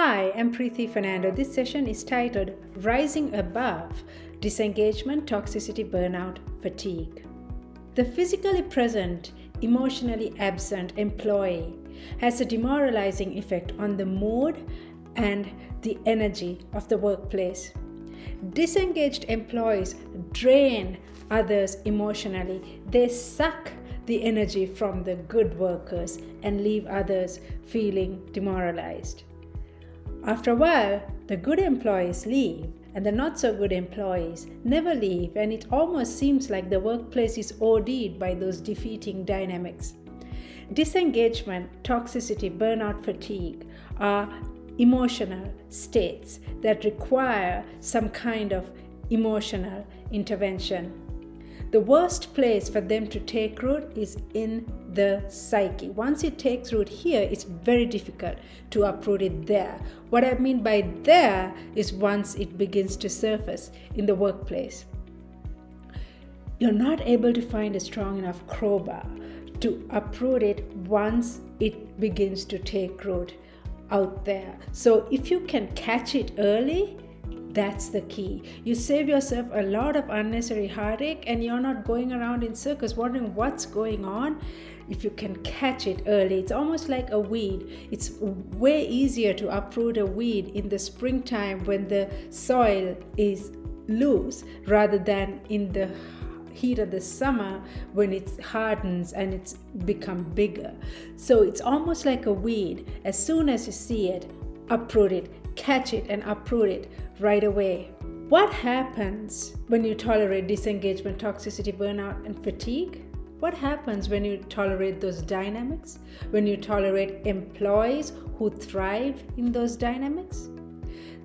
Hi, I'm Preeti Fernando. This session is titled Rising Above Disengagement, Toxicity, Burnout, Fatigue. The physically present, emotionally absent employee has a demoralizing effect on the mood and the energy of the workplace. Disengaged employees drain others emotionally. They suck the energy from the good workers and leave others feeling demoralized. After a while, the good employees leave and the not so good employees never leave, and it almost seems like the workplace is OD'd by those defeating dynamics. Disengagement, toxicity, burnout, fatigue are emotional states that require some kind of emotional intervention. The worst place for them to take root is in the psyche. Once it takes root here, it's very difficult to uproot it there. What I mean by there is once it begins to surface in the workplace. You're not able to find a strong enough crowbar to uproot it once it begins to take root out there. So if you can catch it early, that's the key. You save yourself a lot of unnecessary heartache and you're not going around in circles wondering what's going on. If you can catch it early, it's almost like a weed. It's way easier to uproot a weed in the springtime when the soil is loose rather than in the heat of the summer when it hardens and it's become bigger. So it's almost like a weed. As soon as you see it, uproot it, catch it and uproot it right away. What happens when you tolerate disengagement, toxicity, burnout, and fatigue? What happens when you tolerate those dynamics? When you tolerate employees who thrive in those dynamics?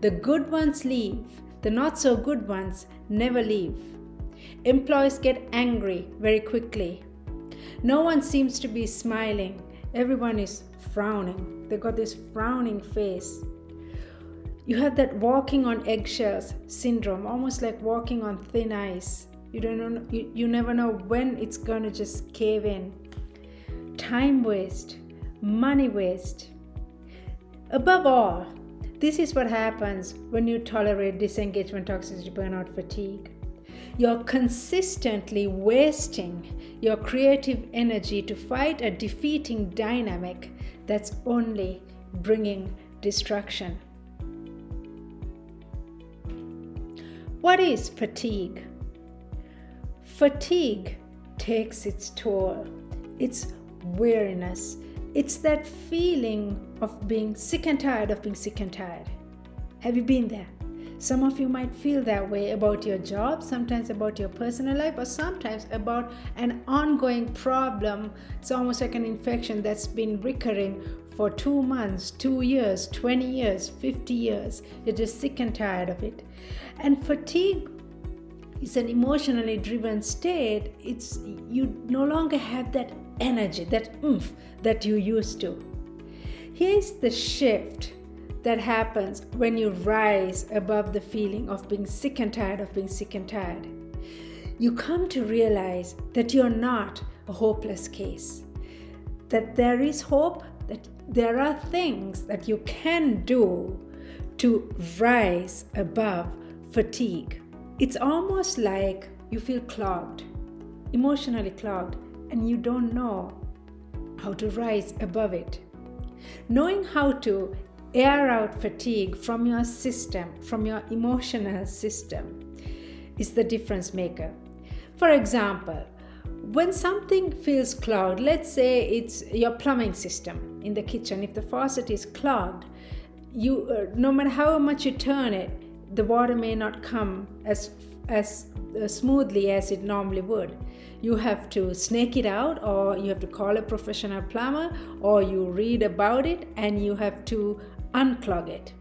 The good ones leave, the not so good ones never leave. Employees get angry very quickly. No one seems to be smiling. Everyone is frowning. They got this frowning face. You have that walking on eggshells syndrome, almost like walking on thin ice. You never know when it's going to just cave in. Time waste, money waste. Above all, this is what happens when you tolerate disengagement, toxicity, burnout, fatigue. You're consistently wasting your creative energy to fight a defeating dynamic that's only bringing destruction. What is fatigue? Fatigue takes its toll. It's weariness. It's that feeling of being sick and tired of being sick and tired. Have you been there? Some of you might feel that way about your job, sometimes about your personal life, or sometimes about an ongoing problem. It's almost like an infection that's been recurring for 2 months, 2 years, 20 years, 50 years. You're just sick and tired of it. And fatigue is an emotionally driven state. It's you no longer have that energy, that oomph that you used to. Here's the shift that happens when you rise above the feeling of being sick and tired of being sick and tired. You come to realize that you're not a hopeless case, that there is hope, that there are things that you can do to rise above fatigue. It's almost like you feel clogged, emotionally clogged, and you don't know how to rise above it. Knowing how to air out fatigue from your system, from your emotional system, is the difference maker. For example, when something feels clogged, let's say it's your plumbing system in the kitchen. If the faucet is clogged, no matter how much you turn it, the water may not come as smoothly as it normally would. You have to snake it out, or you have to call a professional plumber, or you read about it and you have to unclog it.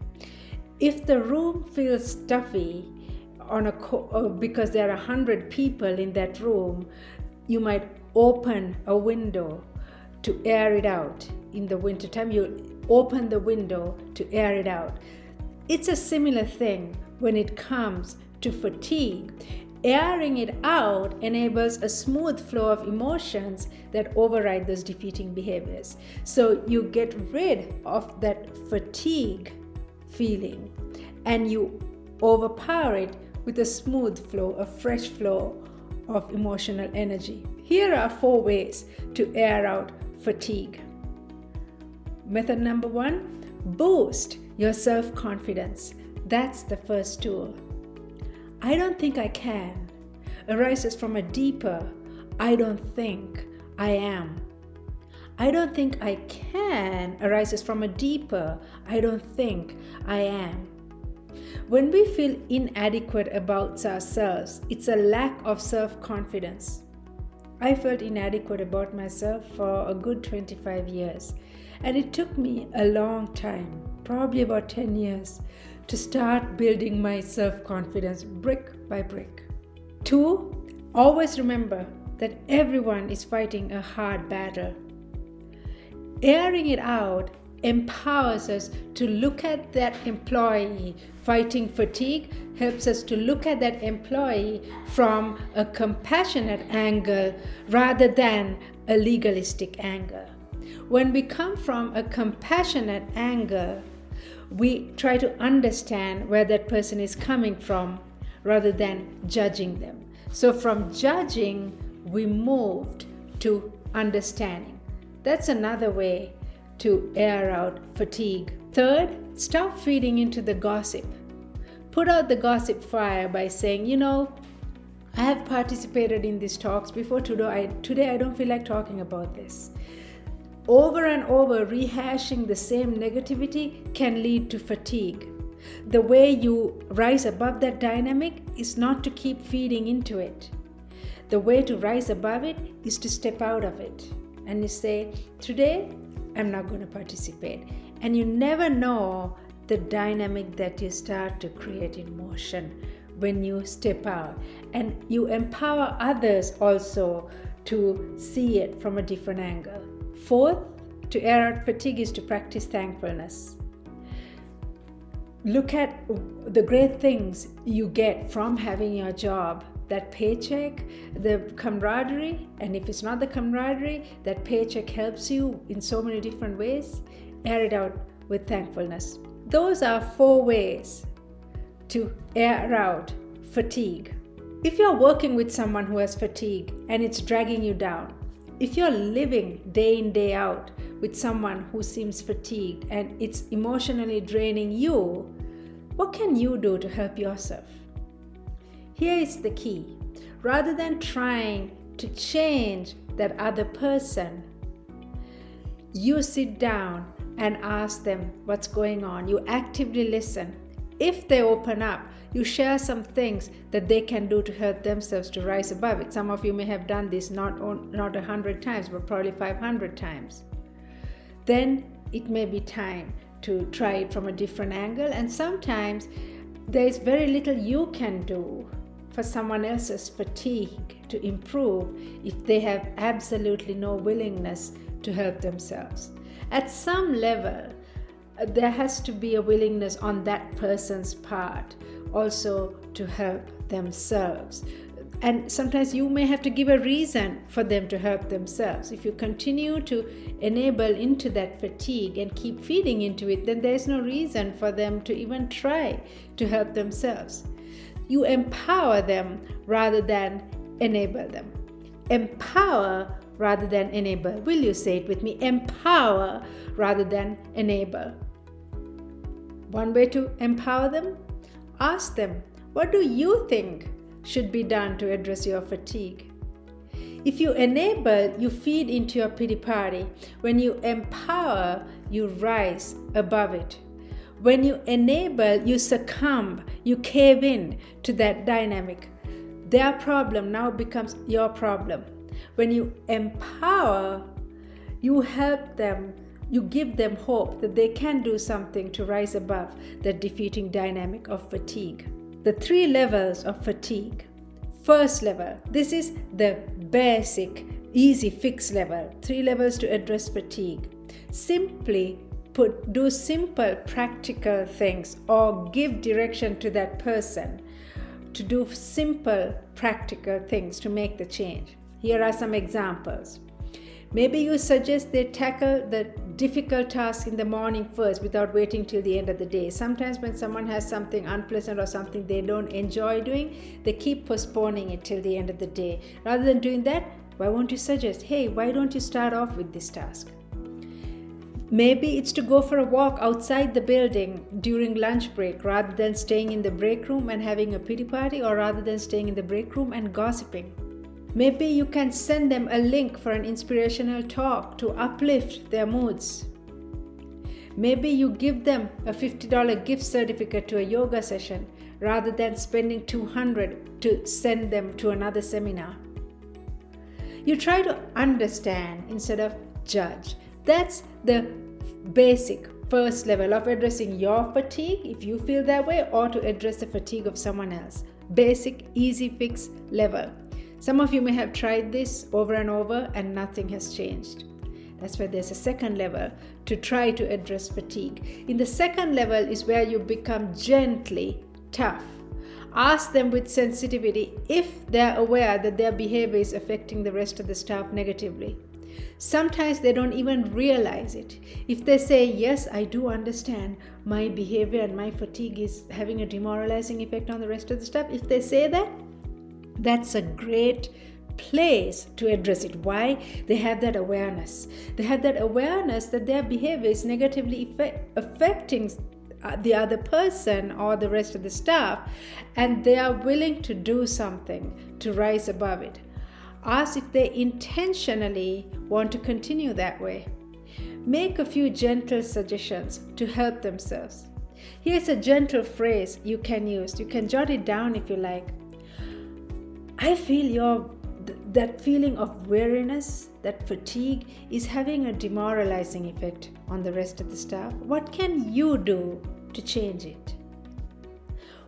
If the room feels stuffy because there are 100 people in that room, you might open a window to air it out. In the wintertime, you open the window to air it out. It's a similar thing when it comes to fatigue. Airing it out enables a smooth flow of emotions that override those defeating behaviors. So you get rid of that fatigue feeling, and you overpower it with a smooth flow, a fresh flow of emotional energy. Here are 4 ways to air out fatigue. Method number 1, boost your self-confidence. That's the first tool. I don't think I can arises from a deeper I don't think I am. I don't think I can arises from a deeper I don't think I am. When we feel inadequate about ourselves, it's a lack of self-confidence. I felt inadequate about myself for a good 25 years, and it took me a long time, probably about 10 years, to start building my self-confidence brick by brick. 2, always remember that everyone is fighting a hard battle. Airing it out empowers us to look at that employee fighting fatigue, helps us to look at that employee from a compassionate angle rather than a legalistic angle. When we come from a compassionate angle, we try to understand where that person is coming from rather than judging them. So from judging, we moved to understanding. That's another way to air out fatigue. 3rd, stop feeding into the gossip. Put out the gossip fire by saying, I have participated in these talks before. Today I don't feel like talking about this. Over and over rehashing the same negativity can lead to fatigue. The way you rise above that dynamic is not to keep feeding into it. The way to rise above it is to step out of it. And you say, today I'm not going to participate. And you never know the dynamic that you start to create in motion when you step out. And you empower others also to see it from a different angle. 4th, to air out fatigue is to practice thankfulness. Look at the great things you get from having your job. That paycheck, the camaraderie, and if it's not the camaraderie, that paycheck helps you in so many different ways. Air it out with thankfulness. Those are 4 ways to air out fatigue. If you're working with someone who has fatigue and it's dragging you down, if you're living day in, day out with someone who seems fatigued and it's emotionally draining you, what can you do to help yourself? Here is the key. Rather than trying to change that other person, you sit down and ask them what's going on. You actively listen. If they open up, you share some things that they can do to help themselves to rise above it. Some of you may have done this not 100 times, but probably 500 times. Then it may be time to try it from a different angle. And sometimes there is very little you can do for someone else's fatigue to improve if they have absolutely no willingness to help themselves. At some level, there has to be a willingness on that person's part also to help themselves. And sometimes you may have to give a reason for them to help themselves. If you continue to enable into that fatigue and keep feeding into it, then there's no reason for them to even try to help themselves. You empower them rather than enable them. Empower rather than enable. Will you say it with me? Empower rather than enable. One way to empower them, ask them, what do you think should be done to address your fatigue? If you enable, you feed into your pity party. When you empower, you rise above it. When you enable, you succumb, you cave in to that dynamic. Their problem now becomes your problem. When you empower, you help them, you give them hope that they can do something to rise above the defeating dynamic of fatigue. The 3 levels of fatigue. First level, this is the basic, easy fix level. 3 levels to address fatigue. Simply do simple practical things or give direction to that person to do simple practical things to make the change. Here are some examples. Maybe you suggest they tackle the difficult task in the morning first without waiting till the end of the day. Sometimes when someone has something unpleasant or something they don't enjoy doing, they keep postponing it till the end of the day. Rather than doing that, why won't you suggest, hey, why don't you start off with this task? Maybe it's to go for a walk outside the building during lunch break rather than staying in the break room and having a pity party, or rather than staying in the break room and gossiping. Maybe you can send them a link for an inspirational talk to uplift their moods. Maybe you give them a $50 gift certificate to a yoga session rather than spending $200 to send them to another seminar. You try to understand instead of judge. That's the basic first level of addressing your fatigue, if you feel that way, or to address the fatigue of someone else. Basic, easy fix level. Some of you may have tried this over and over and nothing has changed. That's why there's a second level to try to address fatigue. In the second level is where you become gently tough. Ask them with sensitivity if they're aware that their behavior is affecting the rest of the staff negatively. Sometimes they don't even realize it. If they say, yes, I do understand my behavior and my fatigue is having a demoralizing effect on the rest of the staff, if they say that, that's a great place to address it. Why? They have that awareness. They have that awareness that their behavior is negatively affecting the other person or the rest of the staff, and they are willing to do something to rise above it. Ask if they intentionally want to continue that way. Make a few gentle suggestions to help themselves. Here's a gentle phrase you can use. You can jot it down if you like. I feel that feeling of weariness, that fatigue is having a demoralizing effect on the rest of the staff. What can you do to change it?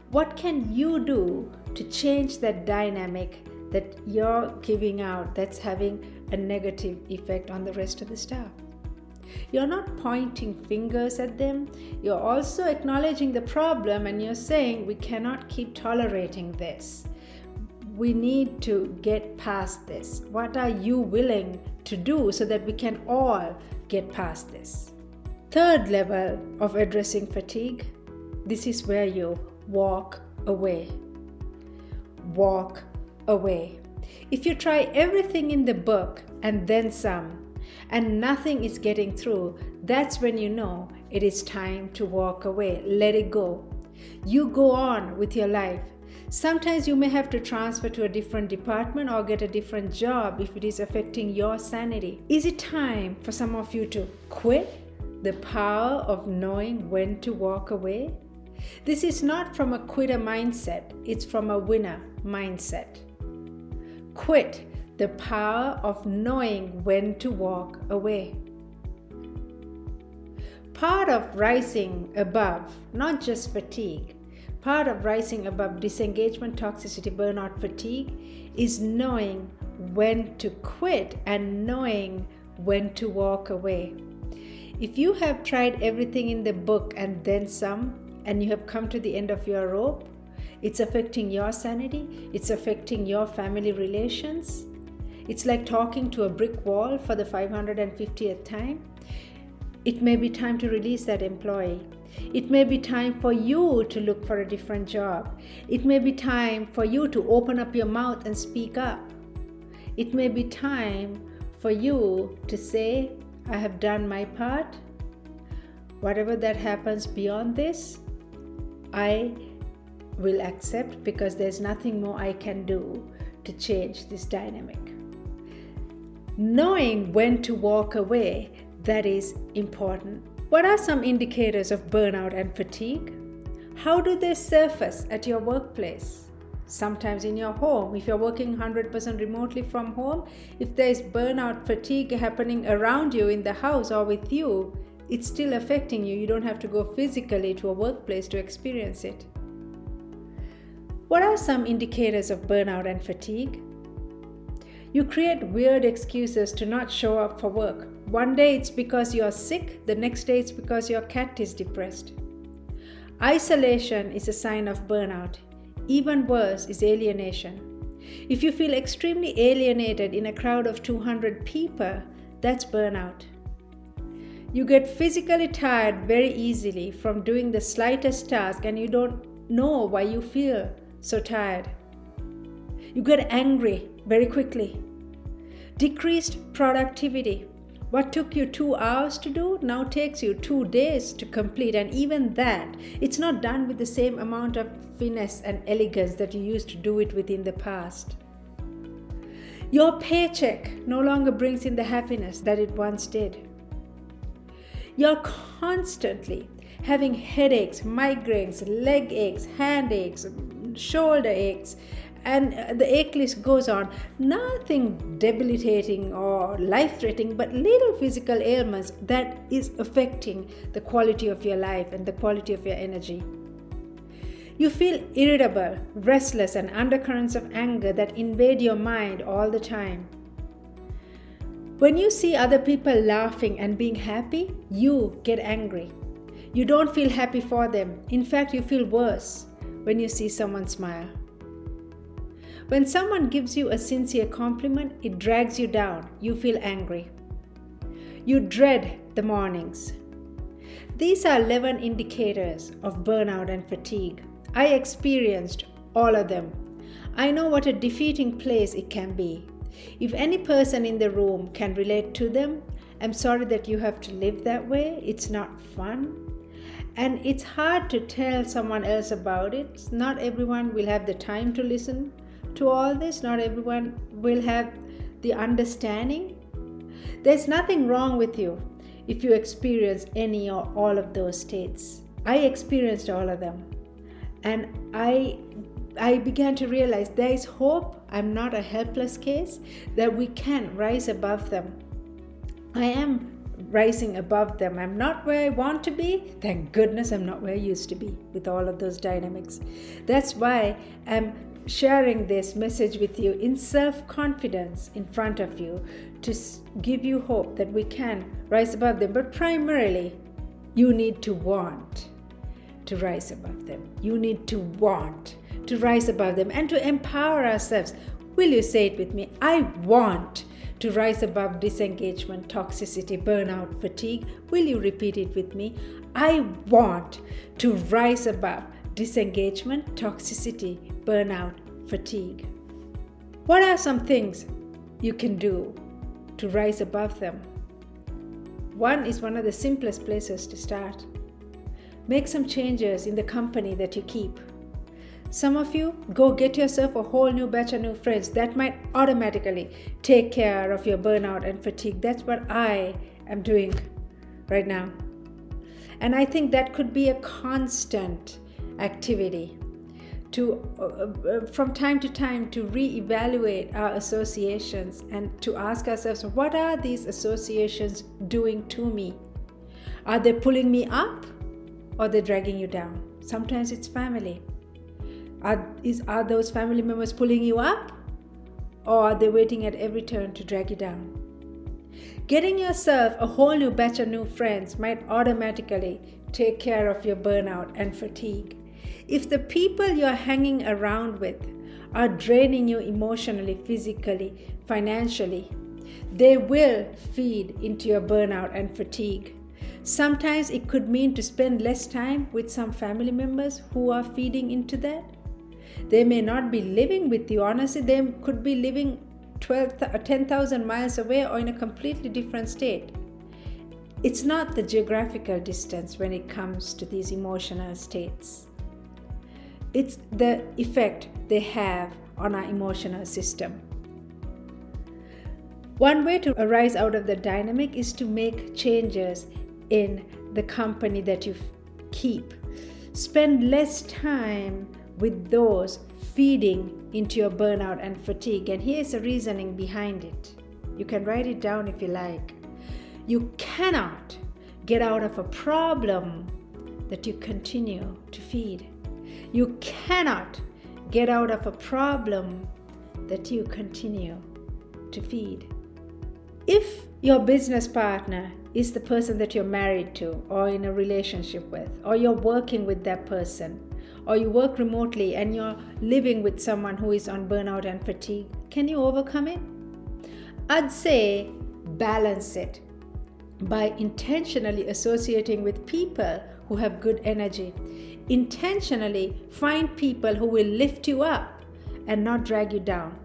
What can you do to change that dynamic that you're giving out that's having a negative effect on the rest of the staff? You're not pointing fingers at them. You're also acknowledging the problem and you're saying, we cannot keep tolerating this. We need to get past this. What are you willing to do so that we can all get past this? Third level of addressing fatigue, this is where you walk away. Walk away. If you try everything in the book and then some, and nothing is getting through, that's when you know it is time to walk away. Let it go. You go on with your life. Sometimes you may have to transfer to a different department or get a different job if it is affecting your sanity. Is it time for some of you to quit? The power of knowing when to walk away? This is not from a quitter mindset, it's from a winner mindset. Quit. The power of knowing when to walk away. Part of rising above, not just fatigue, part of rising above disengagement, toxicity, burnout, fatigue is knowing when to quit and knowing when to walk away. If you have tried everything in the book and then some, and you have come to the end of your rope, it's affecting your sanity, it's affecting your family relations. It's like talking to a brick wall for the 550th time. It may be time to release that employee. It may be time for you to look for a different job. It may be time for you to open up your mouth and speak up. It may be time for you to say, I have done my part. Whatever that happens beyond this, I will accept because there's nothing more I can do to change this dynamic. Knowing when to walk away, that is important. What are some indicators of burnout and fatigue? How do they surface at your workplace? Sometimes in your home, if you're working 100% remotely from home, if there is burnout, fatigue happening around you in the house or with you, it's still affecting you. You don't have to go physically to a workplace to experience it. What are some indicators of burnout and fatigue? You create weird excuses to not show up for work. One day it's because you're sick, the next day it's because your cat is depressed. Isolation is a sign of burnout. Even worse is alienation. If you feel extremely alienated in a crowd of 200 people, That's burnout. You get physically tired very easily from doing the slightest task, and you don't know why you feel so tired. You get angry very quickly. Decreased productivity. What took you 2 hours to do now takes you 2 days to complete, and even that, it's not done with the same amount of finesse and elegance that you used to do it with in the past. Your paycheck no longer brings in the happiness that it once did. You're constantly having headaches, migraines, leg aches, hand aches, shoulder aches, and the ache list goes on. Nothing debilitating or life-threatening, but little physical ailments that is affecting the quality of your life and the quality of your energy. You feel irritable, restless, and undercurrents of anger that invade your mind all the time. When you see other people laughing and being happy, you get angry. You don't feel happy for them. In fact, you feel worse when you see someone smile. When someone gives you a sincere compliment, it drags you down. You feel angry. You dread the mornings. These are 11 indicators of burnout and fatigue. I experienced all of them. I know what a defeating place it can be. If any person in the room can relate to them, I'm sorry that you have to live that way. It's not fun. And it's hard to tell someone else about it. Not everyone will have the time to listen to all this. Not everyone will have the understanding. There's nothing wrong with you if you experience any or all of those states. I experienced all of them. And I began to realize there is hope. I'm not a helpless case, that we can rise above them. I am rising above them. I'm not where I want to be. Thank goodness I'm not where I used to be with all of those dynamics. That's why I'm sharing this message with you in self-confidence in front of you to give you hope that we can rise above them. But primarily, you need to want to rise above them. You need to want to rise above them and to empower ourselves. Will you say it with me? I want to rise above disengagement, toxicity, burnout, fatigue. Will you repeat it with me? I want to rise above disengagement, toxicity, burnout, fatigue. What are some things you can do to rise above them? One is one of the simplest places to start. Make some changes in the company that you keep. Some of you, go get yourself a whole new batch of new friends. That might automatically take care of your burnout and fatigue. That's what I am doing right now. And I think that could be a constant activity to, from time to time, to reevaluate our associations and to ask ourselves, what are these associations doing to me? Are they pulling me up or are they dragging you down? Sometimes it's family. Are those family members pulling you up, or are they waiting at every turn to drag you down? Getting yourself a whole new batch of new friends might automatically take care of your burnout and fatigue. If the people you're hanging around with are draining you emotionally, physically, financially, they will feed into your burnout and fatigue. Sometimes it could mean to spend less time with some family members who are feeding into that. They may not be living with you. Honestly, they could be living 10,000 miles away or in a completely different state. It's not the geographical distance when it comes to these emotional states. It's the effect they have on our emotional system. One way to arise out of the dynamic is to make changes in the company that you keep. Spend less time with those feeding into your burnout and fatigue. And here's the reasoning behind it. You can write it down if you like. You cannot get out of a problem that you continue to feed. You cannot get out of a problem that you continue to feed. If your business partner is the person that you're married to or in a relationship with, or you're working with that person, or you work remotely and you're living with someone who is on burnout and fatigue, can you overcome it? I'd say balance it by intentionally associating with people who have good energy. Intentionally find people who will lift you up and not drag you down.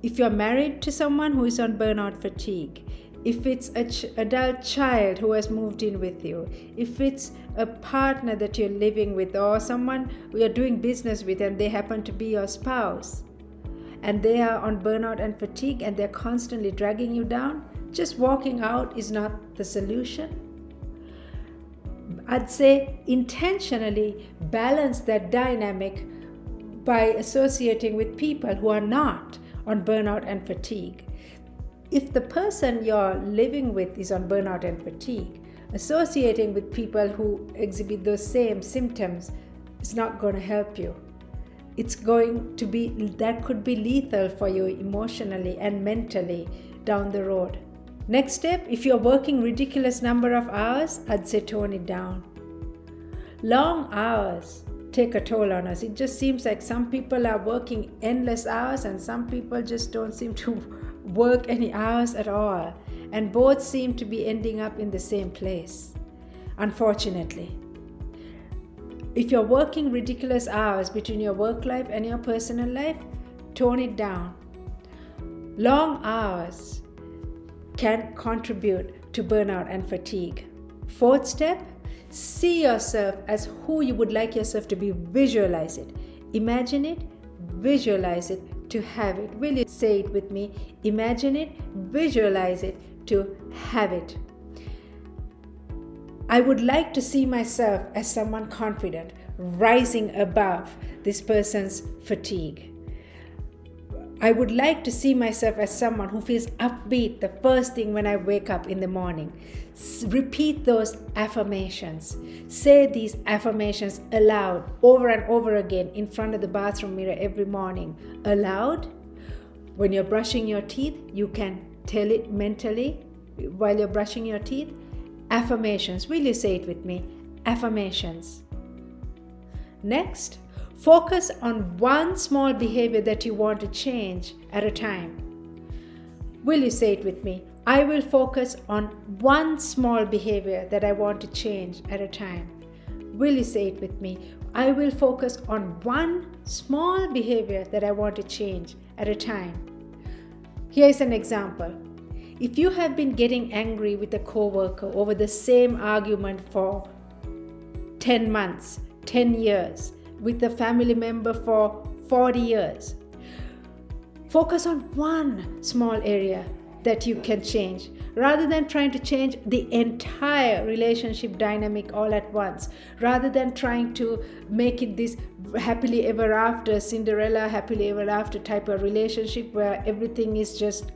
If you're married to someone who is on burnout fatigue, if it's an adult child who has moved in with you, if it's a partner that you're living with, or someone you're doing business with and they happen to be your spouse, and they are on burnout and fatigue and they're constantly dragging you down, just walking out is not the solution. I'd say intentionally balance that dynamic by associating with people who are not on burnout and fatigue. If the person you're living with is on burnout and fatigue, associating with people who exhibit those same symptoms is not going to help you. That could be lethal for you emotionally and mentally down the road. Next step, if you're working ridiculous number of hours, I'd say tone it down. Long hours take a toll on us. It just seems like some people are working endless hours and some people just don't seem to work any hours at all. And both seem to be ending up in the same place, unfortunately. If you're working ridiculous hours between your work life and your personal life, tone it down. Long hours can contribute to burnout and fatigue. Fourth step, see yourself as who you would like yourself to be. Visualize it. Imagine it, visualize it to have it. Will you say it with me? Imagine it, visualize it to have it. I would like to see myself as someone confident, rising above this person's fatigue. I would like to see myself as someone who feels upbeat the first thing when I wake up in the morning. Repeat those affirmations. Say these affirmations aloud over and over again in front of the bathroom mirror every morning. Aloud. When you're brushing your teeth, you can tell it mentally while you're brushing your teeth. Affirmations. Will you say it with me? Affirmations. Next, focus on one small behavior that you want to change at a time. Will you say it with me? I will focus on one small behavior that I want to change at a time. Will you say it with me? I will focus on one small behavior that I want to change at a time. Here's an example. If you have been getting angry with a coworker over the same argument for 10 months, 10 years, with a family member for 40 years, focus on one small area that you can change rather than trying to change the entire relationship dynamic all at once, rather than trying to make it this happily ever after, Cinderella happily ever after type of relationship where everything is just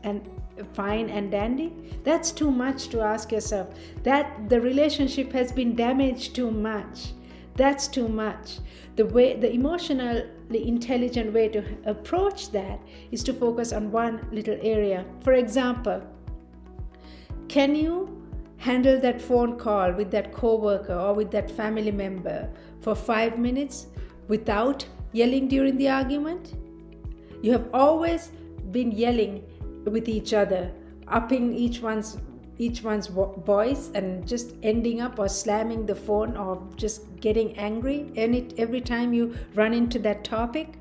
fine and dandy. That's too much to ask yourself. That the relationship has been damaged too much. That's tthe emotionally intelligent way to approach that is to focus on one little area. For example, can you handle that phone call with that coworker or with that family member for 5 minutes without yelling during the argument? You have always been yelling with each other, upping each one's voice and just ending up or slamming the phone or just getting angry every time you run into that topic.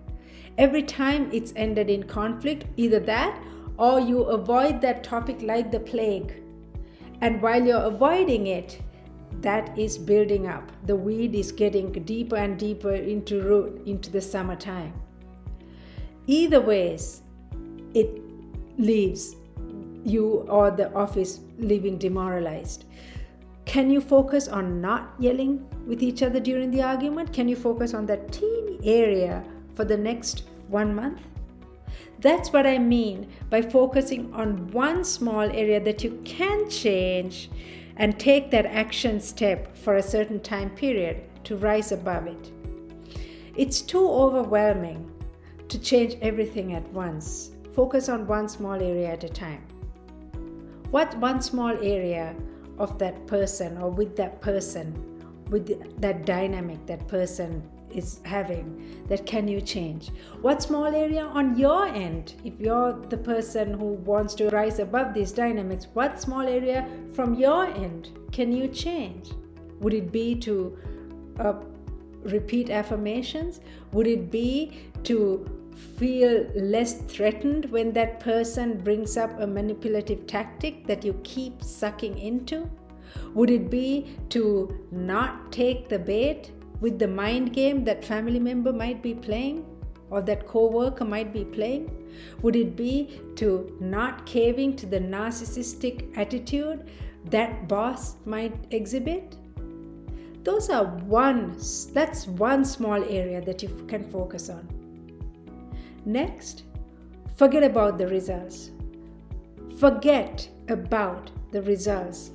Every time it's ended in conflict, either that or you avoid that topic like the plague. And while you're avoiding it, that is building up. The weed is getting deeper and deeper into root into the summertime. Either ways, it leaves you or the office leaving demoralized. Can you focus on not yelling with each other during the argument? Can you focus on that teeny area for the next 1 month? That's what I mean by focusing on one small area that you can change and take that action step for a certain time period to rise above it. It's too overwhelming to change everything at once. Focus on one small area at a time. What one small area of that person or with that person, with that dynamic that person is having that can you change? What small area on your end, if you're the person who wants to rise above these dynamics, what small area from your end can you change? Would it be to repeat affirmations? Would it be to feel less threatened when that person brings up a manipulative tactic that you keep sucking into? Would it be to not take the bait with the mind game that family member might be playing or that co-worker might be playing? Would it be to not caving to the narcissistic attitude that boss might exhibit? That's one small area that you can focus on. Next, forget about the results. Forget about the results.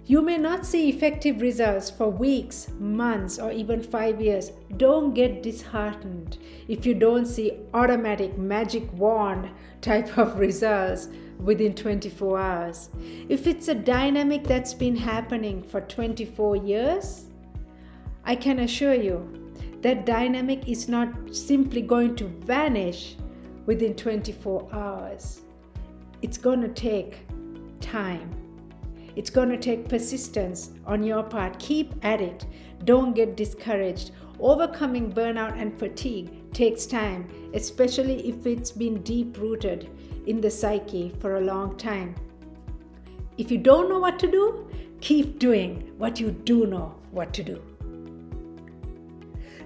You may not see effective results for weeks, months, or even 5 years. Don't get disheartened if you don't see automatic magic wand type of results within 24 hours. If it's a dynamic that's been happening for 24 years, I can assure you that dynamic is not simply going to vanish within 24 hours. It's going to take time. It's going to take persistence on your part. Keep at it. Don't get discouraged. Overcoming burnout and fatigue takes time, especially if it's been deep-rooted in the psyche for a long time. If you don't know what to do, keep doing what you do know what to do.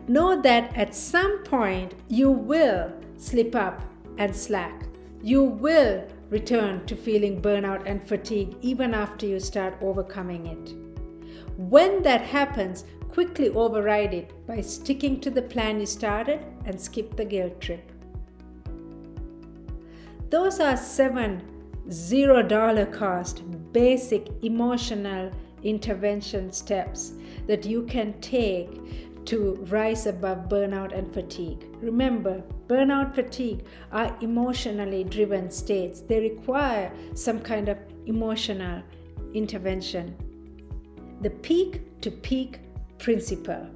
Know that at some point you will slip up and slack. You will return to feeling burnout and fatigue even after you start overcoming it. When that happens, quickly override it by sticking to the plan you started and skip the guilt trip. Those are 7 $0 cost basic emotional intervention steps that you can take to rise above burnout and fatigue. Remember, burnout, fatigue are emotionally driven states. They require some kind of emotional intervention. The peak-to-peak principle.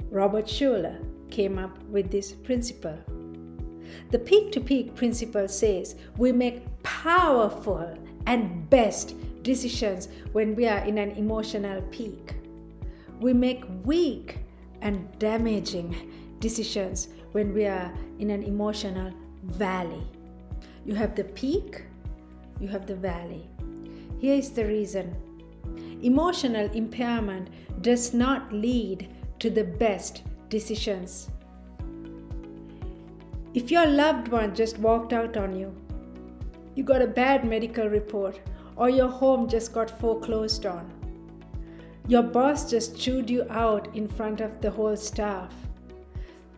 Robert Schuller came up with this principle. The peak-to-peak principle says we make powerful and best decisions when we are in an emotional peak. We make weak and damaging decisions when we are in an emotional valley. You have the peak, you have the valley. Here is the reason. Emotional impairment does not lead to the best decisions. If your loved one just walked out on you, you got a bad medical report, or your home just got foreclosed on, your boss just chewed you out in front of the whole staff,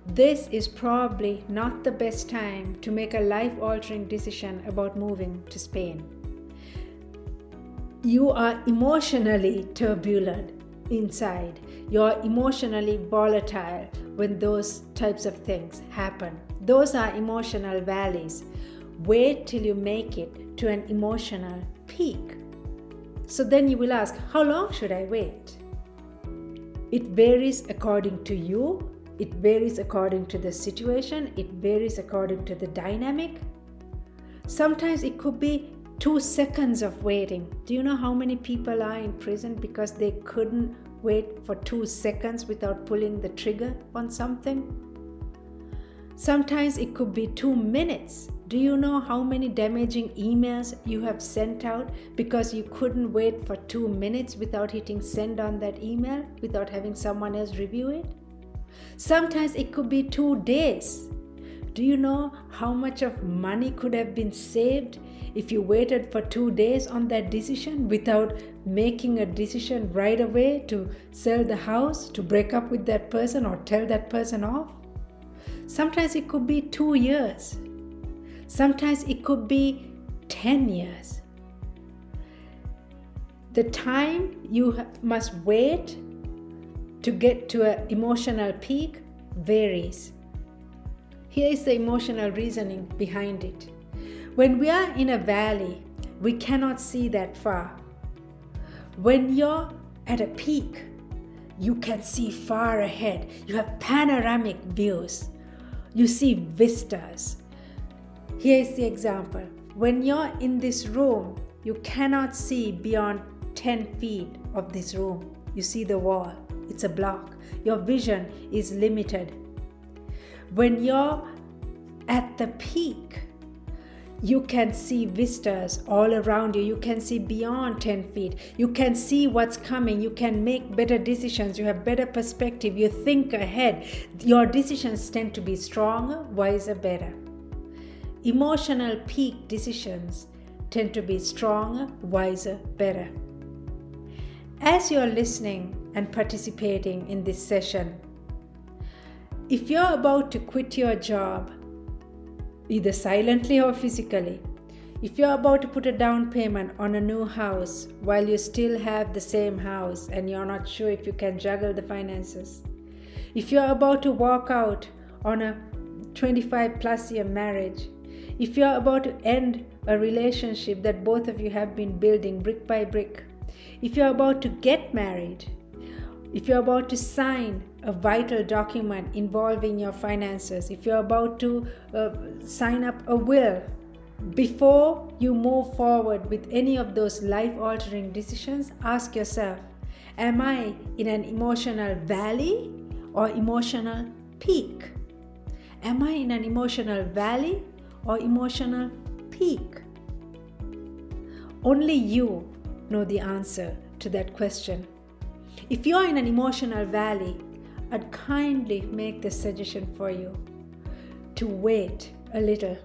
this is probably not the best time to make a life-altering decision about moving to Spain. You are emotionally turbulent inside. You're emotionally volatile when those types of things happen. Those are emotional valleys. Wait till you make it to an emotional peak. So then you will ask, how long should I wait? It varies according to you. It varies according to the situation. It varies according to the dynamic. Sometimes it could be 2 seconds of waiting. Do you know how many people are in prison because they couldn't wait for 2 seconds without pulling the trigger on something? Sometimes it could be 2 minutes. Do you know how many damaging emails you have sent out because you couldn't wait for 2 minutes without hitting send on that email, without having someone else review it? Sometimes it could be 2 days. Do you know how much of money could have been saved if you waited for 2 days on that decision without making a decision right away to sell the house, to break up with that person, or tell that person off? Sometimes it could be 2 years. Sometimes it could be 10 years. The time you must wait to get to an emotional peak varies. Here is the emotional reasoning behind it. When we are in a valley, we cannot see that far. When you're at a peak, you can see far ahead. You have panoramic views. You see vistas. Here is the example. When you're in this room, you cannot see beyond 10 feet of this room. You see the wall. It's a block. Your vision is limited. When you're at the peak, you can see vistas all around you. You can see beyond 10 feet. You can see what's coming. You can make better decisions. You have better perspective. You think ahead. Your decisions tend to be stronger, wiser, better. Emotional peak decisions tend to be stronger, wiser, better. As you're listening and participating in this session, if you're about to quit your job, either silently or physically, if you're about to put a down payment on a new house while you still have the same house and you're not sure if you can juggle the finances, if you're about to walk out on a 25 plus year marriage, if you're about to end a relationship that both of you have been building brick by brick, if you're about to get married, if you're about to sign a vital document involving your finances, if you're about to sign up a will, before you move forward with any of those life-altering decisions, ask yourself, am I in an emotional valley or emotional peak? Am I in an emotional valley or emotional peak? Only you know the answer to that question. If you're in an emotional valley, I'd kindly make the suggestion for you to wait a little.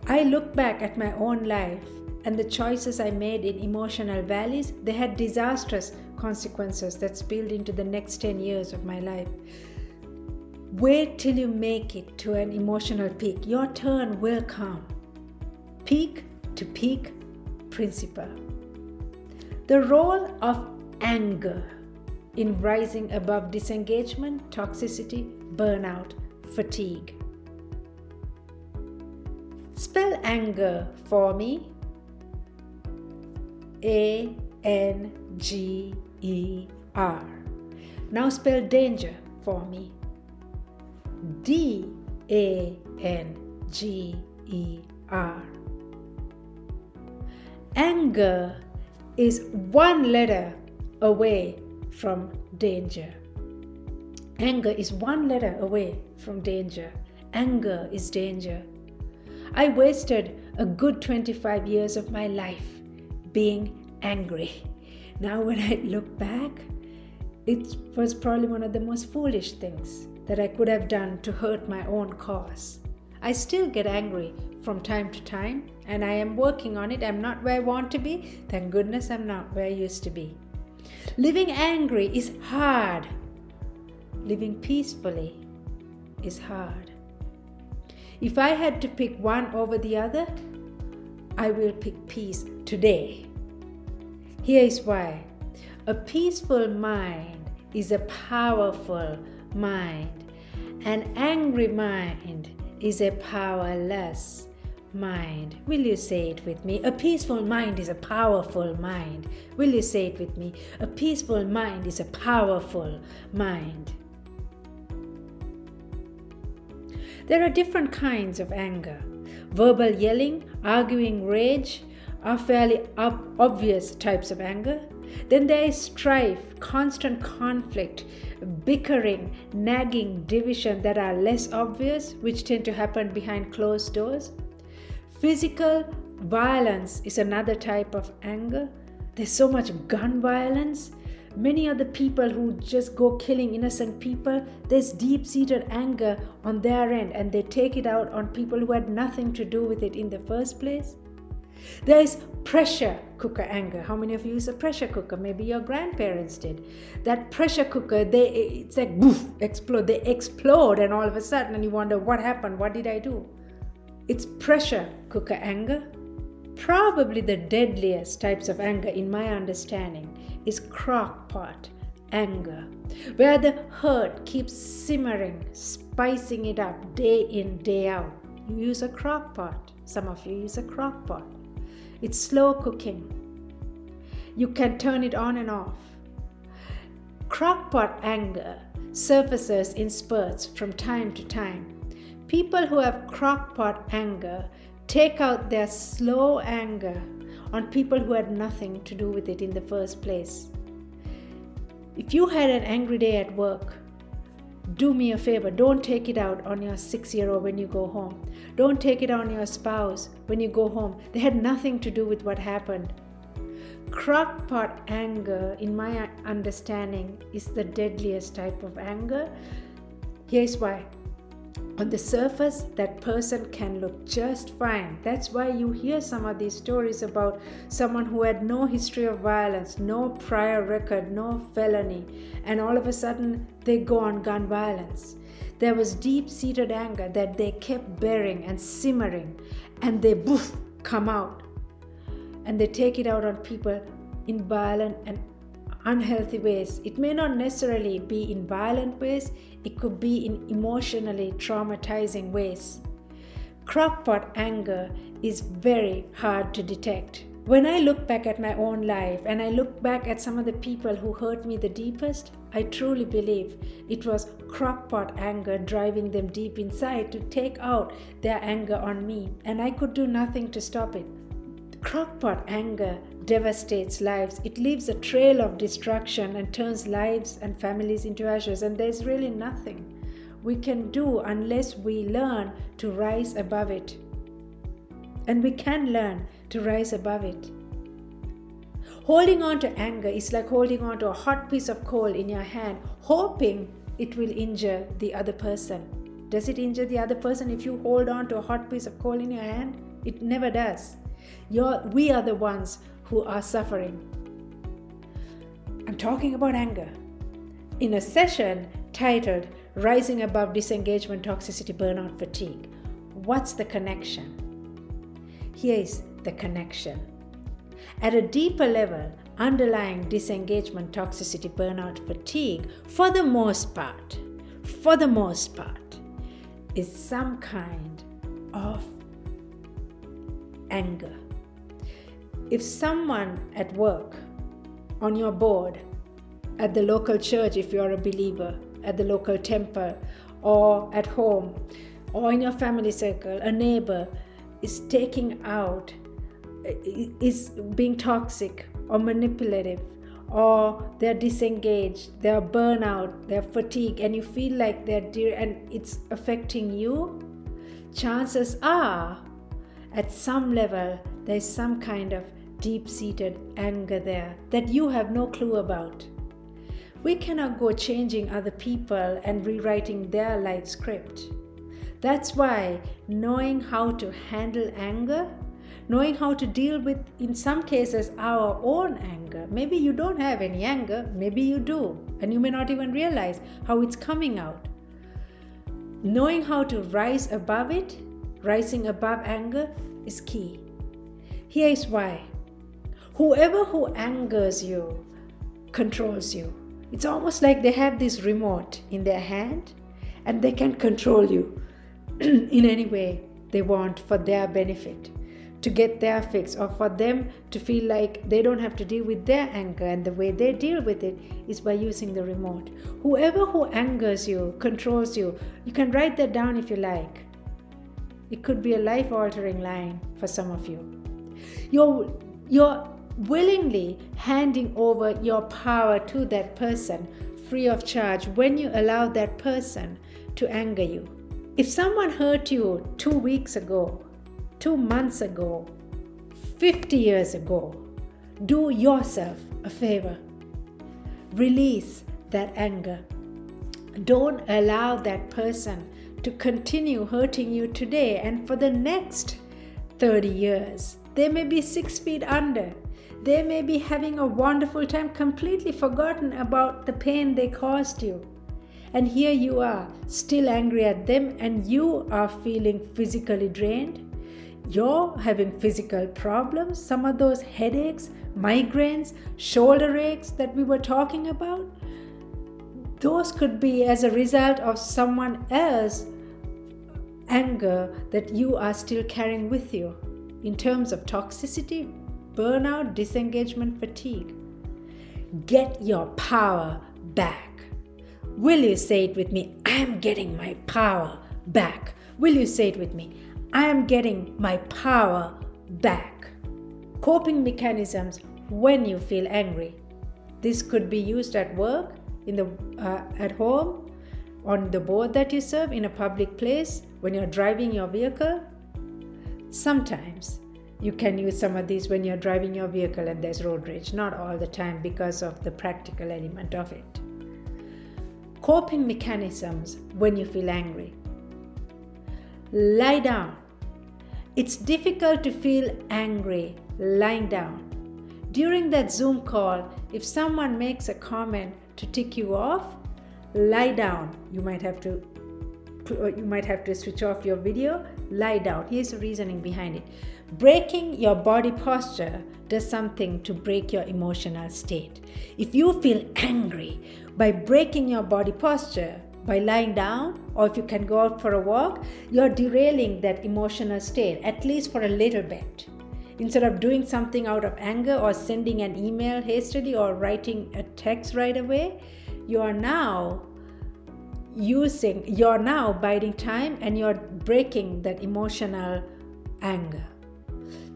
I look back at my own life and the choices I made in emotional valleys, they had disastrous consequences that spilled into the next 10 years of my life. Wait till you make it to an emotional peak. Your turn will come. Peak to peak principle. The role of anger in rising above disengagement, toxicity, burnout, fatigue. Spell anger for me. A-N-G-E-R. Now spell danger for me. D-A-N-G-E-R. Anger is one letter away from danger. Anger is one letter away from danger. Anger is danger. I wasted a good 25 years of my life being angry. Now when I look back, it was probably one of the most foolish things that I could have done to hurt my own cause. I still get angry from time to time, and I am working on it. I'm not where I want to be. Thank goodness I'm not where I used to be. Living angry is hard. Living peacefully is hard. If I had to pick one over the other, I will pick peace today. Here is why. A peaceful mind is a powerful mind. An angry mind is a powerless mind. Will you say it with me? A peaceful mind is a powerful mind. Will you say it with me? A peaceful mind is a powerful mind. There are different kinds of anger. Verbal yelling, arguing, rage are fairly obvious types of anger. Then there is strife, constant conflict, bickering, nagging, division that are less obvious, which tend to happen behind closed doors. Physical violence is another type of anger. There's so much gun violence. Many of the people who just go killing innocent people, there's deep-seated anger on their end, and they take it out on people who had nothing to do with it in the first place. There is pressure cooker anger. How many of you use a pressure cooker? Maybe your grandparents did. That pressure cooker, it's like boof, explode. They explode, and all of a sudden, and you wonder what happened. What did I do? It's pressure cooker anger. Probably the deadliest types of anger, in my understanding, is crock pot anger, where the hurt keeps simmering, spicing it up day in, day out. You use a crock pot. Some of you use a crock pot. It's slow cooking. You can turn it on and off. Crockpot anger surfaces in spurts from time to time. People who have crockpot anger take out their slow anger on people who had nothing to do with it in the first place. If you had an angry day at work, do me a favor, don't take it out on your 6-year-old when you go home. Don't take it on your spouse when you go home. They had nothing to do with what happened. Crockpot anger, in my understanding, is the deadliest type of anger. Here's why. On the surface, that person can look just fine. That's why you hear some of these stories about someone who had no history of violence, no prior record, no felony, and all of a sudden they go on gun violence. There was deep-seated anger that they kept bearing and simmering, and they come out. And they take it out on people in violent and unhealthy ways. It may not necessarily be in violent ways, it could be in emotionally traumatizing ways. Crockpot anger is very hard to detect. When I look back at my own life and I look back at some of the people who hurt me the deepest, I truly believe it was crockpot anger driving them deep inside to take out their anger on me, and I could do nothing to stop it. Crockpot anger devastates lives. It leaves a trail of destruction and turns lives and families into ashes, and there's really nothing we can do unless we learn to rise above it. And we can learn to rise above it. Holding on to anger is like holding on to a hot piece of coal in your hand, hoping it will injure the other person. Does it injure the other person if you hold on to a hot piece of coal in your hand? It never does. We are the ones who are suffering. I'm talking about anger. In a session titled Rising Above Disengagement, Toxicity, Burnout, Fatigue. What's the connection? Here is the connection. At a deeper level, underlying disengagement, toxicity, burnout, fatigue, for the most part, is some kind of anger. If someone at work, on your board, at the local church if you're a believer, at the local temple, or at home, or in your family circle, a neighbor is taking out, is being toxic or manipulative, or they're disengaged, they're burnout, they're fatigued, and you feel like and it's affecting you, chances are at some level there's some kind of deep-seated anger there that you have no clue about. We cannot go changing other people and rewriting their life script. That's why knowing how to handle anger, knowing how to deal with, in some cases, our own anger. Maybe you don't have any anger, maybe you do, and you may not even realize how it's coming out. Knowing how to rise above it, rising above anger, is key. Here is why. Whoever who angers you controls you. It's almost like they have this remote in their hand and they can control you in any way they want for their benefit, to get their fix, or for them to feel like they don't have to deal with their anger, and the way they deal with it is by using the remote. Whoever who angers you controls you. You can write that down if you like. It could be a life-altering line for some of you. You're willingly handing over your power to that person free of charge when you allow that person to anger you. If someone hurt you 2 weeks ago, 2 months ago, 50 years ago, do yourself a favor. Release that anger. Don't allow that person to continue hurting you today and for the next 30 years. They may be 6 feet under. They may be having a wonderful time, completely forgotten about the pain they caused you. And here you are, still angry at them, and you are feeling physically drained. You're having physical problems, some of those headaches, migraines, shoulder aches that we were talking about. Those could be as a result of someone else's anger that you are still carrying with you in terms of toxicity, burnout, disengagement, fatigue. Get your power back. Will you say it with me? I am getting my power back. Will you say it with me? I am getting my power back. Coping mechanisms when you feel angry. This could be used at work, at home, on the board that you serve, in a public place, when you're driving your vehicle. Sometimes you can use some of these when you're driving your vehicle and there's road rage. Not all the time because of the practical element of it. Coping mechanisms when you feel angry. Lie down. It's difficult to feel angry lying down. During that Zoom call, if someone makes a comment to tick you off, lie down. You might have to switch off your video. Lie down. Here's the reasoning behind it. Breaking your body posture does something to break your emotional state. If you feel angry, by breaking your body posture, by lying down, or if you can go out for a walk, you're derailing that emotional state, at least for a little bit. Instead of doing something out of anger or sending an email hastily or writing a text right away, you're now biding time and you're breaking that emotional anger.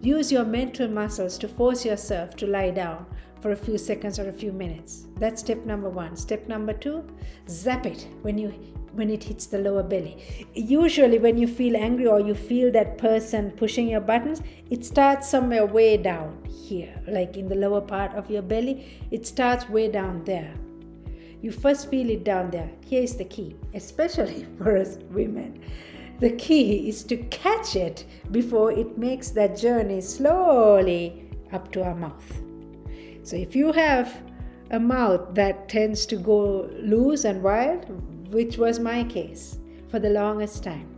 Use your mental muscles to force yourself to lie down for a few seconds or a few minutes. That's step number 1. Step number 2, zap it when it hits the lower belly. Usually when you feel angry or you feel that person pushing your buttons, it starts somewhere way down here, like in the lower part of your belly. It starts way down there. You first feel it down there. Here's the key, especially for us women. The key is to catch it before it makes that journey slowly up to our mouth. So if you have a mouth that tends to go loose and wild, which was my case for the longest time.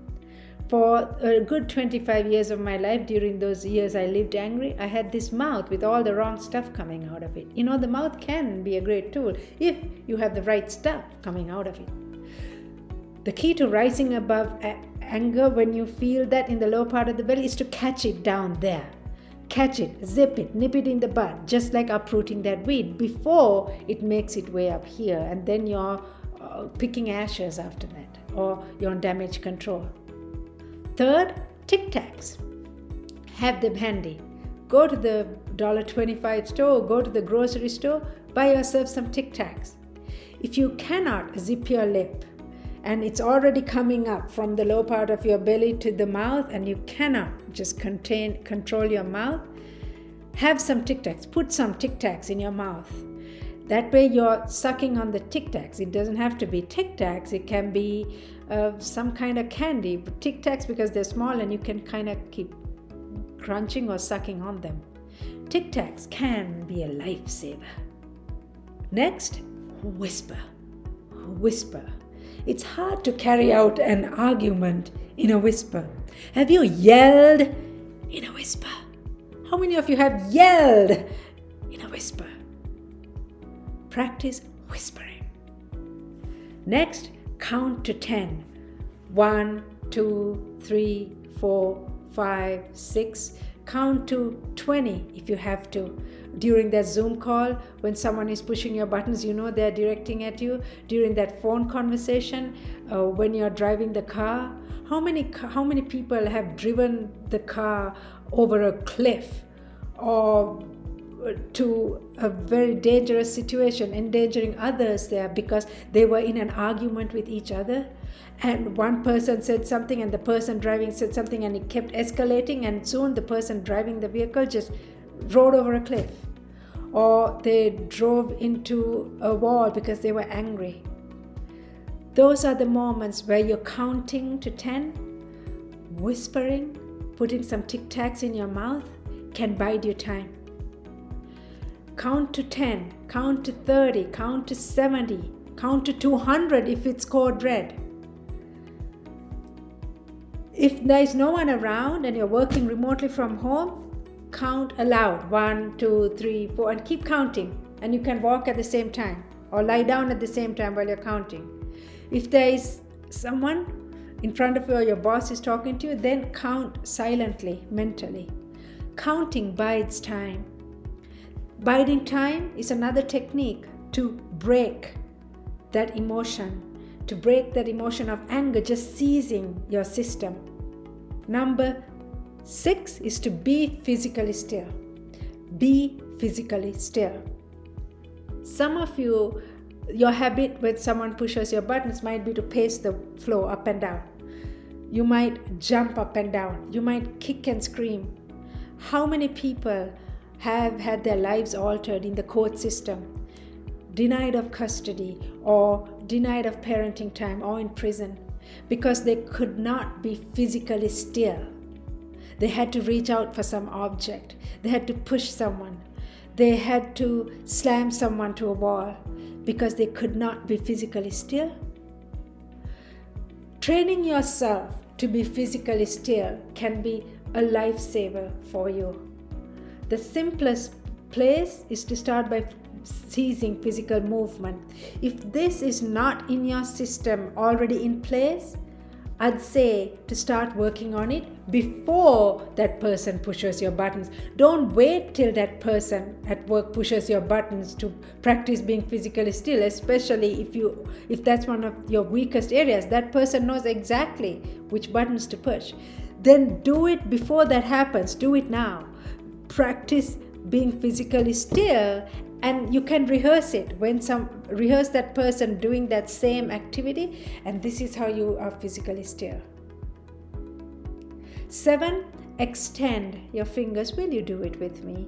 For a good 25 years of my life, during those years I lived angry, I had this mouth with all the wrong stuff coming out of it. The mouth can be a great tool if you have the right stuff coming out of it. The key to rising above anger when you feel that in the lower part of the belly is to catch it down there. Catch it, zip it, nip it in the bud, just like uprooting that weed before it makes its way up here, and then you're picking ashes after that, or you're on damage control. Third, Tic Tacs. Have them handy. Go to the $1.25 store, go to the grocery store, buy yourself some Tic Tacs. If you cannot zip your lip and it's already coming up from the low part of your belly to the mouth and you cannot just control your mouth, have some Tic Tacs. Put some Tic Tacs in your mouth. That way you're sucking on the Tic Tacs. It doesn't have to be Tic Tacs. It can be some kind of candy. But Tic Tacs, because they're small and you can kind of keep crunching or sucking on them. Tic Tacs can be a lifesaver. Next, whisper. Whisper. It's hard to carry out an argument in a whisper. Have you yelled in a whisper? How many of you have yelled in a whisper? Practice whispering. Next, count to 10. 1, 2, 3, 4, 5, 6. Count to 20 if you have to. During that Zoom call, when someone is pushing your buttons, they're directing at you. During that phone conversation, when you're driving the car, how many people have driven the car over a cliff or to a very dangerous situation, endangering others there because they were in an argument with each other, and one person said something and the person driving said something, and it kept escalating, and soon the person driving the vehicle just rode over a cliff, or they drove into a wall because they were angry. Those are the moments where you're counting to 10, whispering, putting some Tic Tacs in your mouth can bide you time. Count to 10, count to 30, count to 70, count to 200 if it's code red. If there's no one around and you're working remotely from home, count aloud. 1, 2, 3, 4, and keep counting. And you can walk at the same time or lie down at the same time while you're counting. If there is someone in front of you or your boss is talking to you, then count silently, mentally. Counting bides time. Biding time is another technique to break that emotion, to break that emotion of anger just seizing your system. Number 6 is to be physically still. Be physically still. Some of you, your habit when someone pushes your buttons might be to pace the floor up and down. You might jump up and down. You might kick and scream. How many people have had their lives altered in the court system, denied of custody or denied of parenting time or in prison because they could not be physically still? They had to reach out for some object. They had to push someone. They had to slam someone to a wall because they could not be physically still. Training yourself to be physically still can be a lifesaver for you. The simplest place is to start by ceasing physical movement. If this is not in your system already in place, I'd say to start working on it before that person pushes your buttons. Don't wait till that person at work pushes your buttons to practice being physically still, especially if that's one of your weakest areas. That person knows exactly which buttons to push. Then do it before that happens. Do it now. Practice being physically still, and you can rehearse it rehearse that person doing that same activity, and this is how you are physically still. 7, extend your fingers. Will you do it with me?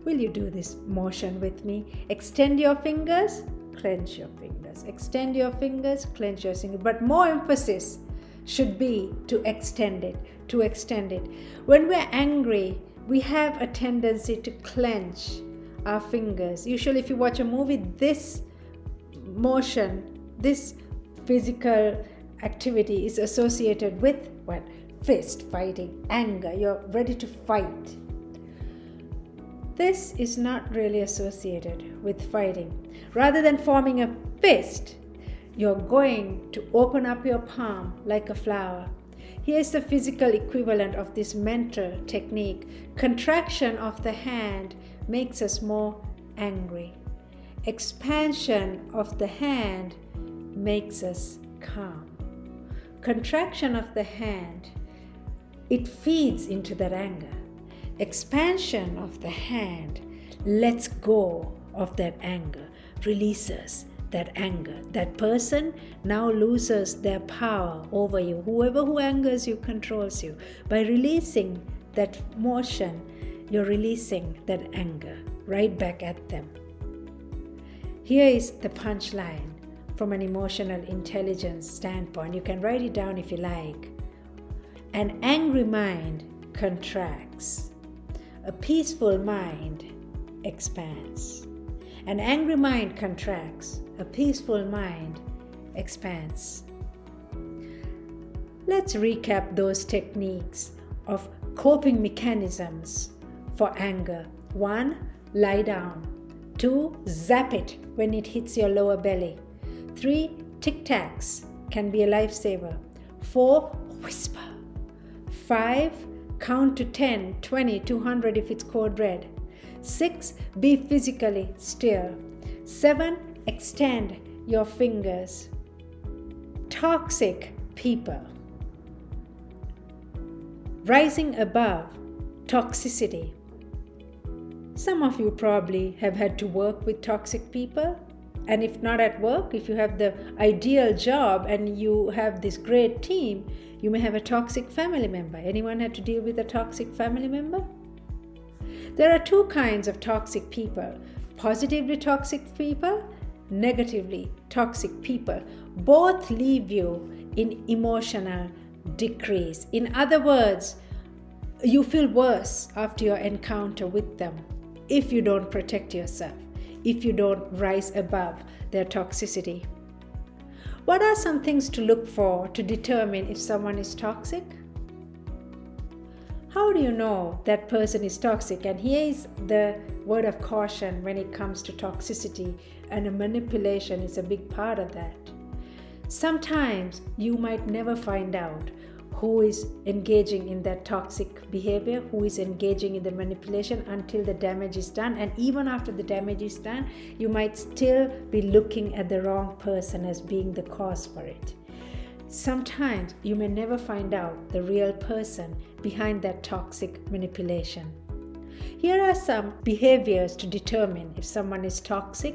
Will you do this motion with me? Extend your fingers, clench your fingers. Extend your fingers, clench your fingers. But more emphasis should be to extend it. When we're angry, we have a tendency to clench our fingers. Usually if you watch a movie, this motion, this physical activity is associated with what? Fist fighting, anger. You're ready to fight. This is not really associated with fighting. Rather than forming a fist, you're going to open up your palm like a flower. Here's the physical equivalent of this mental technique. Contraction of the hand makes us more angry. Expansion of the hand makes us calm. Contraction of the hand, it feeds into that anger. Expansion of the hand lets go of that anger, releases that anger. That person now loses their power over you. Whoever who angers you controls you. By releasing that motion, you're releasing that anger right back at them. Here is the punchline from an emotional intelligence standpoint. You can write it down if you like. An angry mind contracts. A peaceful mind expands. An angry mind contracts. A peaceful mind expands. Let's recap those techniques of coping mechanisms for anger. 1, lie down. 2, zap it when it hits your lower belly. 3, tic-tacs can be a lifesaver. 4, whisper. 5, count to 10, 20, 200 if it's code red. 6, be physically still. 7, extend your fingers. Toxic people. Rising above toxicity. Some of you probably have had to work with toxic people. And if not at work, if you have the ideal job and you have this great team, you may have a toxic family member. Anyone had to deal with a toxic family member? There are 2 kinds of toxic people. Positively toxic people, negatively toxic people. Both leave you in emotional decrease. In other words, you feel worse after your encounter with them if you don't protect yourself, if you don't rise above their toxicity. What are some things to look for to determine if someone is toxic? How do you know that person is toxic? And here is the word of caution when it comes to toxicity, and manipulation is a big part of that. Sometimes you might never find out who is engaging in that toxic behavior, who is engaging in the manipulation until the damage is done. And even after the damage is done, you might still be looking at the wrong person as being the cause for it. Sometimes you may never find out the real person behind that toxic manipulation. Here are some behaviors to determine if someone is toxic,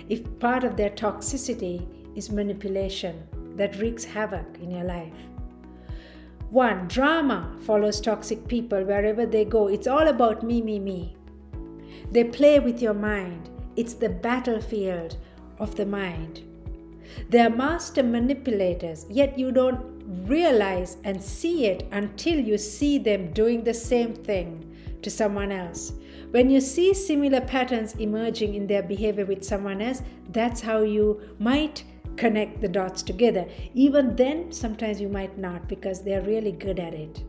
if part of their toxicity is manipulation that wreaks havoc in your life. 1. Drama follows toxic people wherever they go. It's all about me, me, me. They play with your mind. It's the battlefield of the mind. They are master manipulators, yet you don't realize and see it until you see them doing the same thing to someone else. When you see similar patterns emerging in their behavior with someone else, that's how you might connect the dots together. Even then, sometimes you might not, because they're really good at it.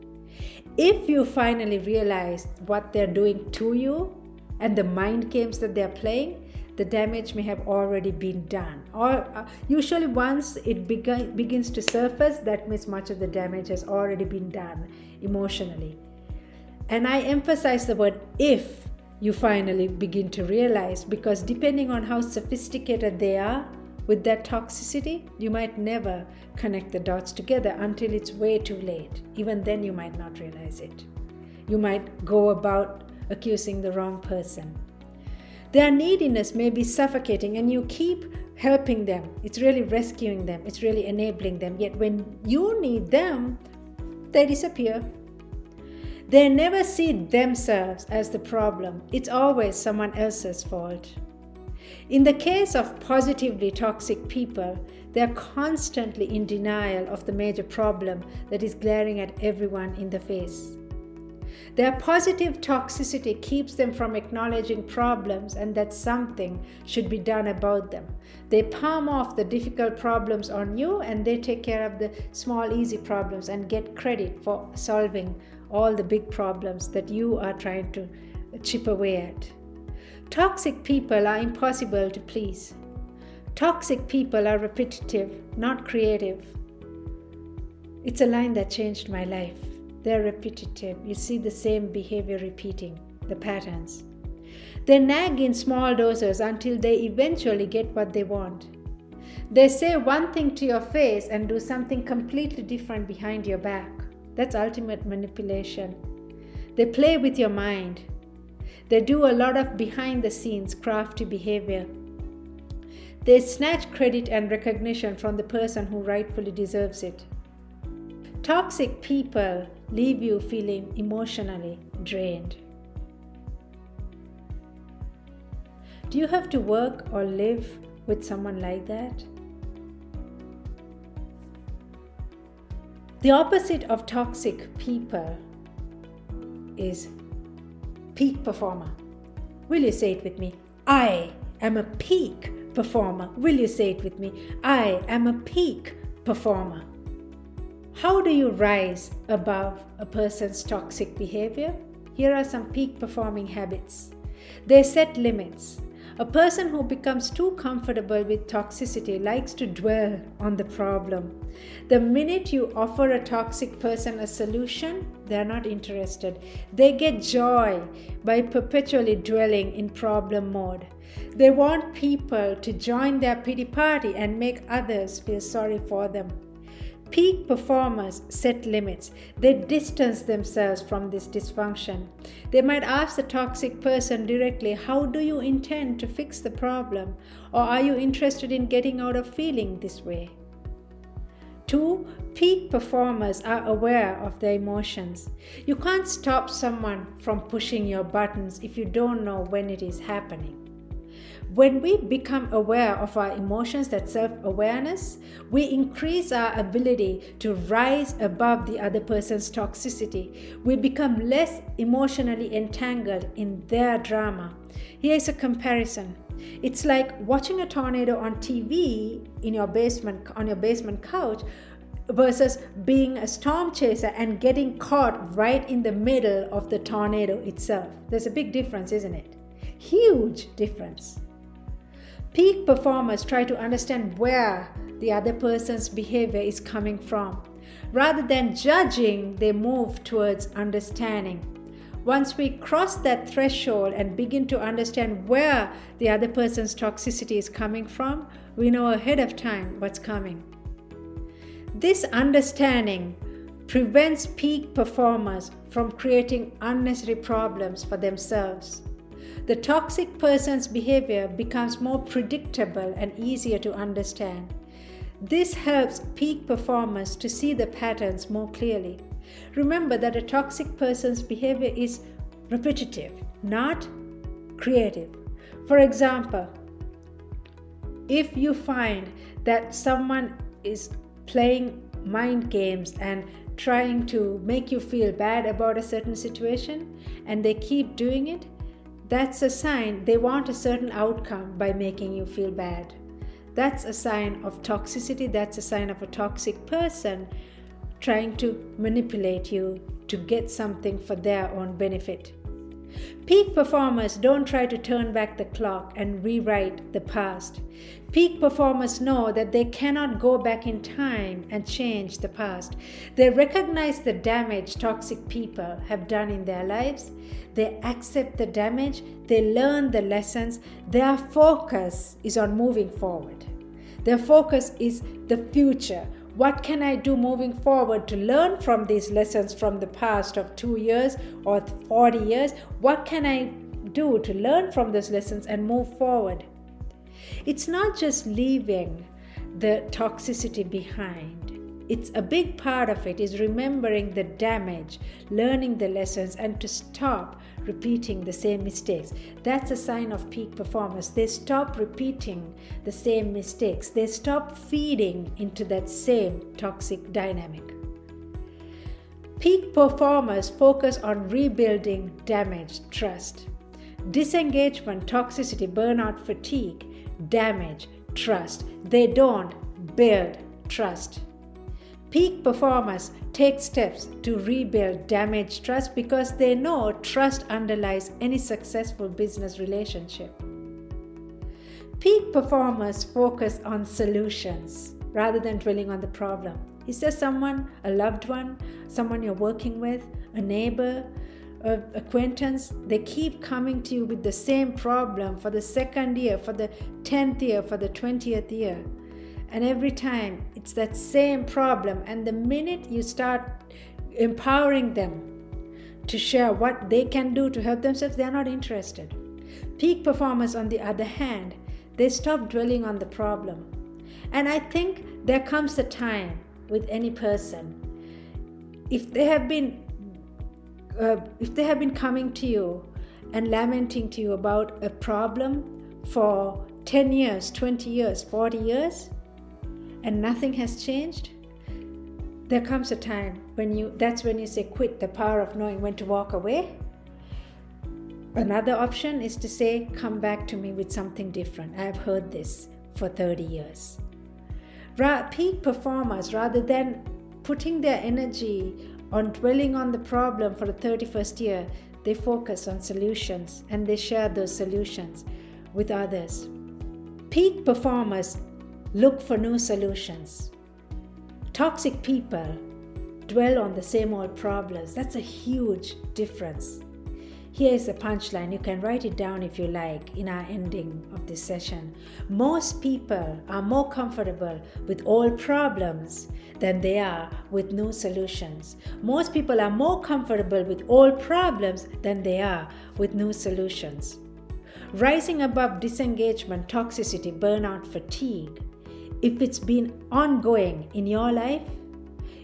If you finally realize what they're doing to you and the mind games that they're playing, the damage may have already been done. Or usually once it begins to surface, that means much of the damage has already been done emotionally. And I emphasize the word if you finally begin to realize, because depending on how sophisticated they are with that toxicity, you might never connect the dots together until it's way too late. Even then you might not realize it. You might go about accusing the wrong person. Their neediness may be suffocating and you keep helping them. It's really rescuing them. It's really enabling them. Yet when you need them, they disappear. They never see themselves as the problem. It's always someone else's fault. In the case of positively toxic people, they are constantly in denial of the major problem that is glaring at everyone in the face. Their positive toxicity keeps them from acknowledging problems and that something should be done about them. They palm off the difficult problems on you and they take care of the small, easy problems and get credit for solving all the big problems that you are trying to chip away at. Toxic people are impossible to please. Toxic people are repetitive, not creative. It's a line that changed my life. They're repetitive. You see the same behavior repeating, the patterns. They nag in small doses until they eventually get what they want. They say one thing to your face and do something completely different behind your back. That's ultimate manipulation. They play with your mind. They do a lot of behind-the-scenes crafty behavior. They snatch credit and recognition from the person who rightfully deserves it. Toxic people leave you feeling emotionally drained. Do you have to work or live with someone like that? The opposite of toxic people is peak performer. Will you say it with me? I am a peak performer. Will you say it with me? I am a peak performer. How do you rise above a person's toxic behavior? Here are some peak performing habits. They set limits. A person who becomes too comfortable with toxicity likes to dwell on the problem. The minute you offer a toxic person a solution, they're not interested. They get joy by perpetually dwelling in problem mode. They want people to join their pity party and make others feel sorry for them. Peak performers set limits. They distance themselves from this dysfunction. They might ask the toxic person directly, how do you intend to fix the problem? Or are you interested in getting out of feeling this way? 2. Peak performers are aware of their emotions. You can't stop someone from pushing your buttons if you don't know when it is happening. When we become aware of our emotions, that self-awareness, we increase our ability to rise above the other person's toxicity. We become less emotionally entangled in their drama. Here's a comparison. It's like watching a tornado on TV in your basement, on your basement couch, versus being a storm chaser and getting caught right in the middle of the tornado itself. There's a big difference, isn't it? Huge difference. Peak performers try to understand where the other person's behavior is coming from. Rather than judging, they move towards understanding. Once we cross that threshold and begin to understand where the other person's toxicity is coming from, we know ahead of time what's coming. This understanding prevents peak performers from creating unnecessary problems for themselves. The toxic person's behavior becomes more predictable and easier to understand. This helps peak performers to see the patterns more clearly. Remember that a toxic person's behavior is repetitive, not creative. For example, if you find that someone is playing mind games and trying to make you feel bad about a certain situation and they keep doing it, that's a sign they want a certain outcome by making you feel bad. That's a sign of toxicity. That's a sign of a toxic person trying to manipulate you to get something for their own benefit. Peak performers don't try to turn back the clock and rewrite the past. Peak performers know that they cannot go back in time and change the past. They recognize the damage toxic people have done in their lives. They accept the damage. They learn the lessons. Their focus is on moving forward. Their focus is the future. What can I do moving forward to learn from these lessons from the past of 2 years or 40 years? What can I do to learn from those lessons and move forward? It's not just leaving the toxicity behind. It's a big part of it is remembering the damage, learning the lessons, and to stop repeating the same mistakes. That's a sign of peak performance. They stop repeating the same mistakes. They stop feeding into that same toxic dynamic. Peak performers focus on rebuilding damaged trust. Disengagement, toxicity, burnout, fatigue damage trust. They don't build trust. Peak performers take steps to rebuild damaged trust because they know trust underlies any successful business relationship. Peak performers focus on solutions rather than dwelling on the problem. Is there someone, a loved one, someone you're working with, a neighbor, an acquaintance? They keep coming to you with the same problem for the second year, for the 10th year, for the 20th year. And every time it's that same problem. And the minute you start empowering them to share what they can do to help themselves, they're not interested. Peak performers, on the other hand, they stop dwelling on the problem. And I think there comes a time with any person, if they have been coming to you and lamenting to you about a problem for 10 years, 20 years, 40 years, and nothing has changed, there comes a time that's when you say quit, the power of knowing when to walk away. Another option is to say, come back to me with something different. I have heard this for 30 years. Peak performers, rather than putting their energy on dwelling on the problem for the 31st year, they focus on solutions and they share those solutions with others. Peak performers look for new solutions. Toxic people dwell on the same old problems. That's a huge difference. Here is a punchline. You can write it down if you like in our ending of this session. Most people are more comfortable with old problems than they are with new solutions. Most people are more comfortable with old problems than they are with new solutions. Rising above disengagement, toxicity, burnout, fatigue, if it's been ongoing in your life,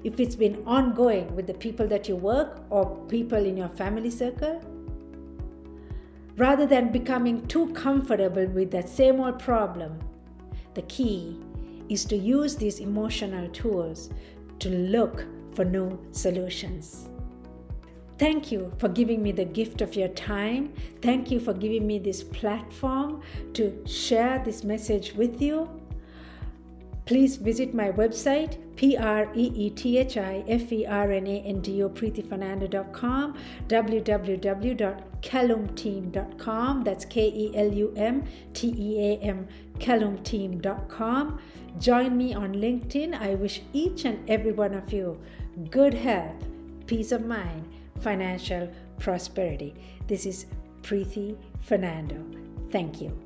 if it's been ongoing with the people that you work or people in your family circle, rather than becoming too comfortable with that same old problem, the key is to use these emotional tools to look for new solutions. Thank you for giving me the gift of your time. Thank you for giving me this platform to share this message with you. Please visit my website, preethiferando, preethifernando.com, www.keepyourpeace.com. kelumteam.com. That's KELUMTEAM, kelumteam.com. Join me on LinkedIn. I wish each and every one of you good health, peace of mind, financial prosperity. This is Preeti Fernando. Thank you.